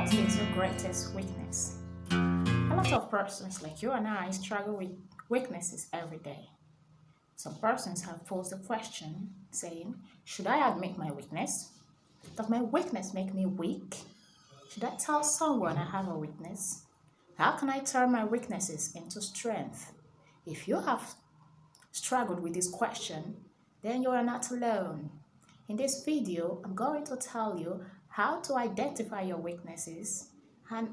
What is your greatest weakness? A lot of persons like you and I struggle with weaknesses every day. Some persons have posed the question saying, should I admit my weakness? Does my weakness make me weak? Should I tell someone I have a weakness? How can I turn my weaknesses into strength? If you have struggled with this question, then you are not alone. In this video, I'm going to tell you how to identify your weaknesses, and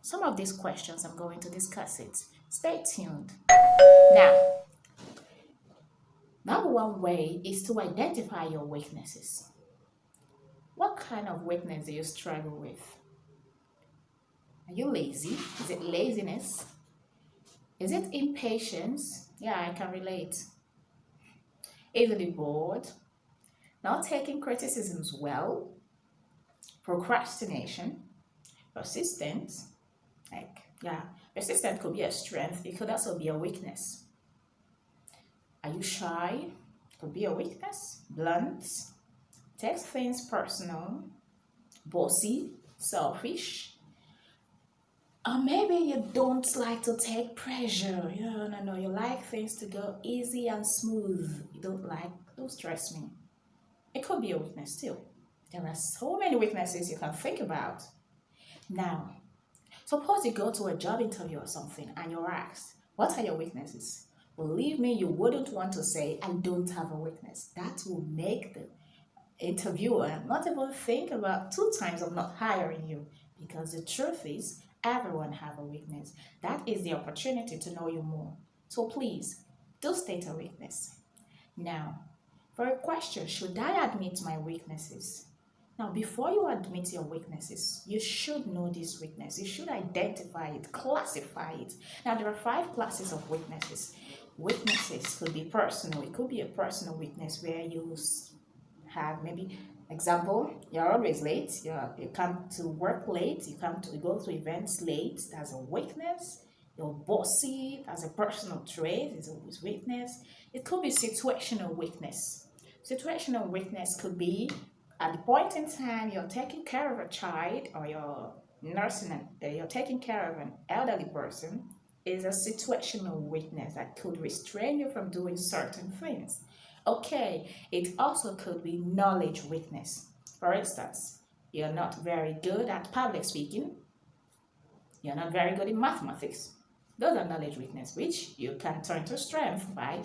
some of these questions I'm going to discuss it. Stay tuned. Now, number one way is to identify your weaknesses. What kind of weakness do you struggle with? Are you lazy? Is it laziness? Is it impatience? Yeah, I can relate. Easily bored? Not taking criticisms well? Procrastination? Persistence? Persistence could be a strength. It could also be a weakness. Are you shy? Could be a weakness. Blunt? Takes things personal. Bossy? Selfish? Or maybe you don't like to take pressure. No. You like things to go easy and smooth. You don't stress me. It could be a weakness too. There are so many weaknesses you can think about. Now, suppose you go to a job interview or something and you're asked, what are your weaknesses? Believe me, you wouldn't want to say, I don't have a weakness. That will make the interviewer not even think about 2 times of not hiring you, because the truth is, everyone have a weakness. That is the opportunity to know you more. So please, do state a weakness. Now, for a question, should I admit my weaknesses? Now, before you admit your weaknesses, you should know this weakness. You should identify it, classify it. Now, there are 5 classes of weaknesses. Weaknesses could be personal. It could be a personal weakness where you have maybe, example, you're always late. You come to work late. You go to events late. That's a weakness. You're bossy. That's a personal trait. It's always weakness. It could be situational weakness. Situational weakness could be at the point in time you're taking care of a child, or you're you're taking care of an elderly person, is a situational weakness that could restrain you from doing certain things. Okay, it also could be knowledge weakness. For instance, you're not very good at public speaking, you're not very good in mathematics. Those are knowledge weakness, which you can turn to strength by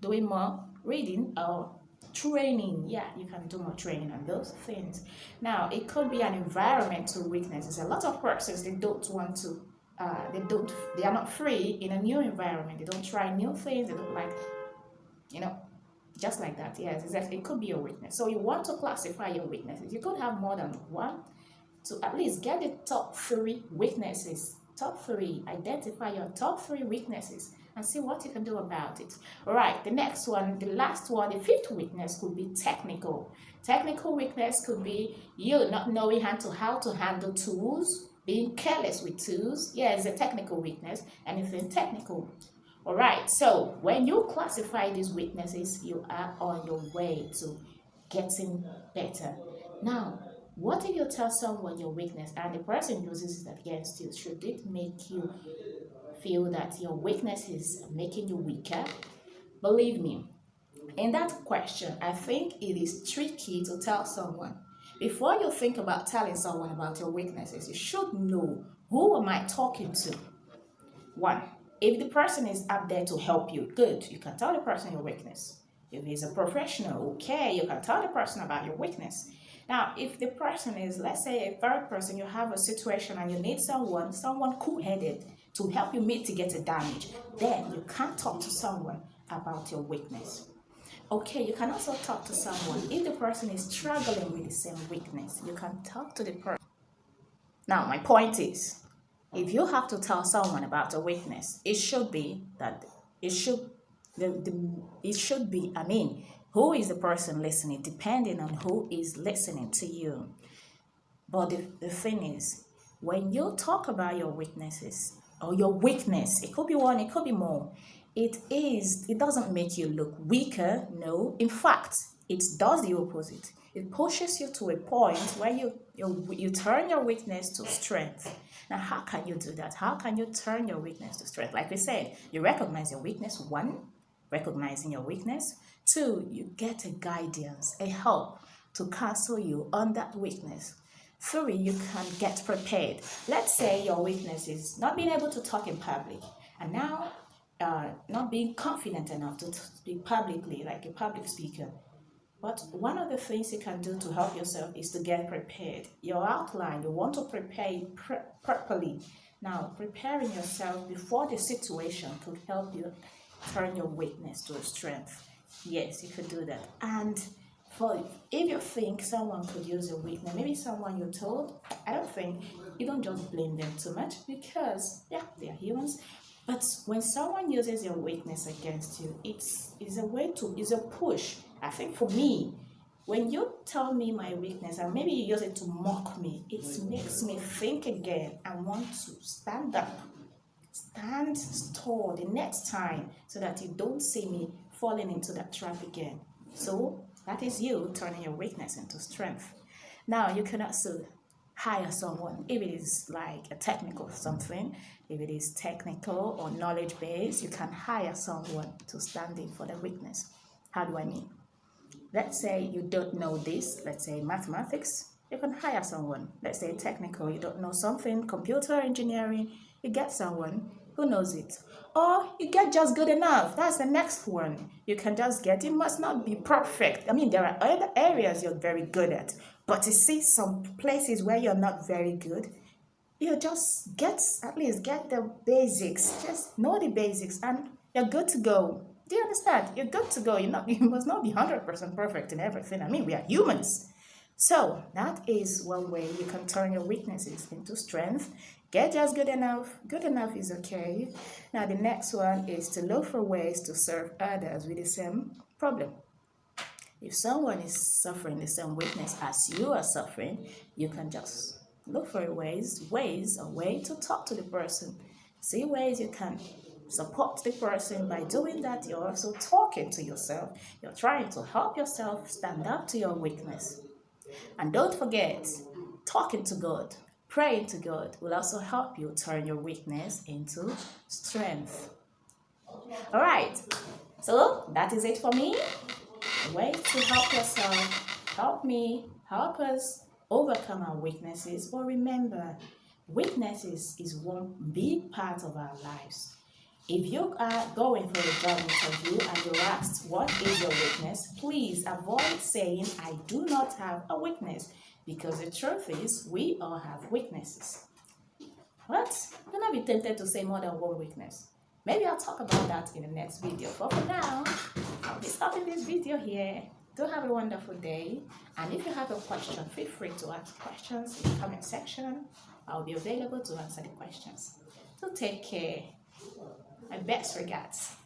doing more reading or training. Yeah, you can do more training on those things. Now, it could be an environmental weakness. There's a lot of persons, they don't want to they are not free in a new environment. They don't try new things. They don't like, just like that. Yes, exactly. It could be a weakness. So you want to classify your weaknesses. You could have more than one. So at least get the top 3 weaknesses. Top 3. Identify your top 3 weaknesses and see what you can do about it. All right, the next one, the last one, the 5th weakness could be technical. Technical weakness could be you not knowing how to handle tools, being careless with tools. Yeah, it's a technical weakness, anything technical. All right, so when you classify these weaknesses, you are on your way to getting better. Now, what if you tell someone your weakness and the person uses it against you? Should it make you feel that your weakness is making you weaker? Believe me, in that question, I think it is tricky to tell someone. Before you think about telling someone about your weaknesses, you should know, who am I talking to? 1, if the person is up there to help you, good, you can tell the person your weakness. If he's a professional, okay, you can tell the person about your weakness. Now, if the person is, let's say, a third person, you have a situation and you need someone cool-headed to help you mitigate the damage, then you can't talk to someone about your weakness. Okay, you can also talk to someone if the person is struggling with the same weakness. You can talk to the person. Now, my point is, if you have to tell someone about a weakness, it should be, who is the person listening, depending on who is listening to you. But the thing is, when you talk about your weaknesses, or your weakness, it could be one, it could be more, it doesn't make you look weaker. No, in fact, It does the opposite. It pushes you to a point where you turn your weakness to strength. Now, how can you do that? How can you turn your weakness to strength? Like we said, you recognize your weakness. One, recognizing your weakness. Two, you get a guidance, a help to counsel you on that weakness. Three, you can get prepared. Let's say your weakness is not being able to talk in public, and now not being confident enough to speak publicly, like a public speaker. But one of the things you can do to help yourself is to get prepared. Your outline, you want to prepare it properly. Now, preparing yourself before the situation could help you turn your weakness to a strength. Yes, you could do that. And if you think someone could use your weakness, maybe someone you told, I don't think, you don't just blame them too much because, yeah, they are humans. But when someone uses your weakness against you, it's a push. I think for me, when you tell me my weakness and maybe you use it to mock me, it makes me think again and want to stand up, stand tall the next time so that you don't see me falling into that trap again. So that is you turning your weakness into strength. Now you can also hire someone if it is like a technical something. If it is technical or knowledge based, you can hire someone to stand in for the weakness. How do I mean? Let's say you don't know this, let's say mathematics, you can hire someone. Let's say technical, you don't know something, computer engineering, you get someone who knows it. Or you get just good enough. That's the next one. You can just get, it must not be perfect. I mean, there are other areas you're very good at, but you see some places where you're not very good, you just at least get the basics. Just know the basics and you're good to go. Do you understand? You're good to go. You must not be 100% perfect in everything. I mean, we are humans. So that is one way you can turn your weaknesses into strength. Get just good enough. Good enough is okay. Now the next one is to look for ways to serve others with the same problem. If someone is suffering the same weakness as you are suffering, you can just look for a way to talk to the person. See ways you can support the person. By doing that, you're also talking to yourself. You're trying to help yourself stand up to your weakness. And don't forget, talking to God, praying to God will also help you turn your weakness into strength. All right, so that is it for me. A way to help yourself, help me, help us overcome our weaknesses. But remember, weaknesses is one big part of our lives. If you are going for a job interview and you're asked, what is your weakness? Please avoid saying, I do not have a weakness. Because the truth is, we all have weaknesses. But do not be tempted to say more than one weakness. Maybe I'll talk about that in the next video. But for now, I'll be stopping this video here. Do have a wonderful day. And if you have a question, feel free to ask questions in the comment section. I'll be available to answer the questions. So take care. My best regards.